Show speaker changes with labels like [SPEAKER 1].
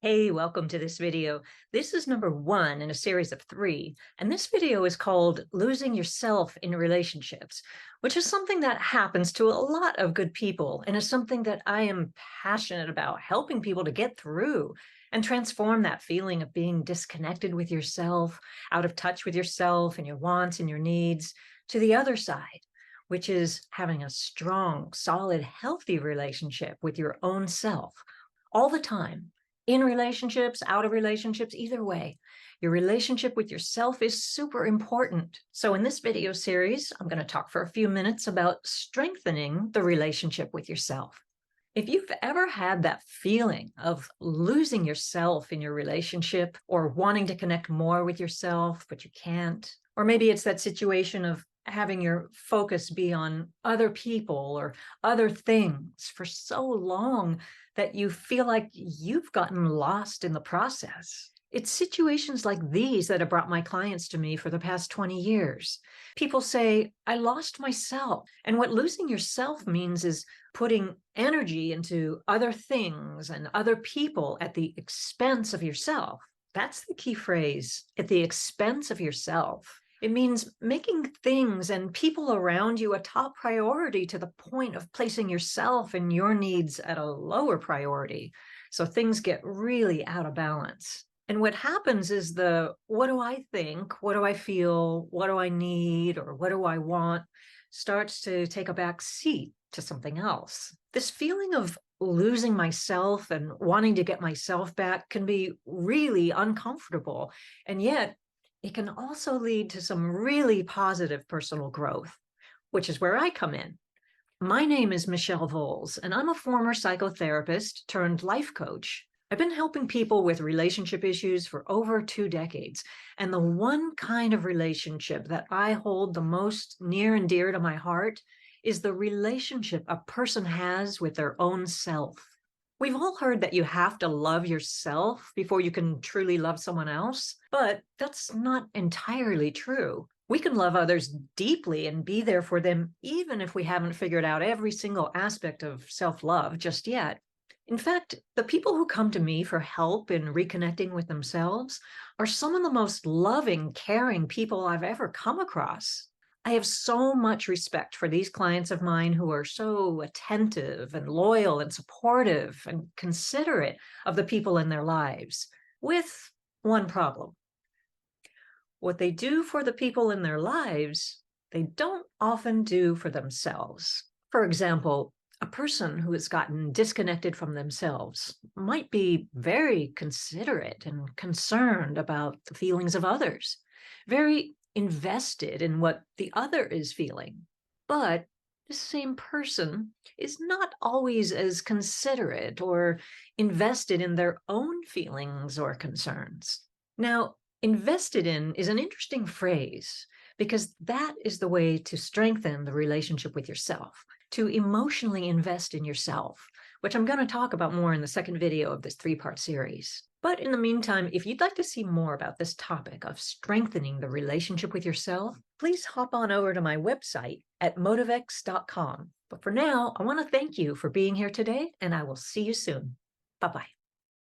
[SPEAKER 1] Hey, welcome to this video. This is number 1 in a series of 3, and this video is called Losing Yourself in Relationships, which is something that happens to a lot of good people and is something that I am passionate about helping people to get through and transform that feeling of being disconnected with yourself, out of touch with yourself and your wants and your needs, to the other side, which is having a strong, solid, healthy relationship with your own self all the time. In relationships, out of relationships, either way, your relationship with yourself is super important. So in this video series, I'm going to talk for a few minutes about strengthening the relationship with yourself. If you've ever had that feeling of losing yourself in your relationship or wanting to connect more with yourself, but you can't, or maybe it's that situation of having your focus be on other people or other things for so long that you feel like you've gotten lost in the process. It's situations like these that have brought my clients to me for the past 20 years. People say, I lost myself. And what losing yourself means is putting energy into other things and other people at the expense of yourself. That's the key phrase, at the expense of yourself. It means making things and people around you a top priority to the point of placing yourself and your needs at a lower priority. So things get really out of balance. And what happens is what do I think? What do I feel? What do I need? Or what do I want? Starts to take a back seat to something else. This feeling of losing myself and wanting to get myself back can be really uncomfortable. And yet, it can also lead to some really positive personal growth, which is where I come in. My name is Michelle Voles, and I'm a former psychotherapist turned life coach. I've been helping people with relationship issues for over 2 decades, and the one kind of relationship that I hold the most near and dear to my heart is the relationship a person has with their own self. We've all heard that you have to love yourself before you can truly love someone else, but that's not entirely true. We can love others deeply and be there for them even if we haven't figured out every single aspect of self-love just yet. In fact, the people who come to me for help in reconnecting with themselves are some of the most loving, caring people I've ever come across. I have so much respect for these clients of mine who are so attentive and loyal and supportive and considerate of the people in their lives, with one problem. What they do for the people in their lives, they don't often do for themselves. For example, a person who has gotten disconnected from themselves might be very considerate and concerned about the feelings of others, very invested in what the other is feeling. But the same person is not always as considerate or invested in their own feelings or concerns. Now, invested in is an interesting phrase because that is the way to strengthen the relationship with yourself, to emotionally invest in yourself, which I'm going to talk about more in the second video of this 3-part series. But in the meantime, if you'd like to see more about this topic of strengthening the relationship with yourself, please hop on over to my website at motivex.com. But for now, I want to thank you for being here today, and I will see you soon. Bye-bye.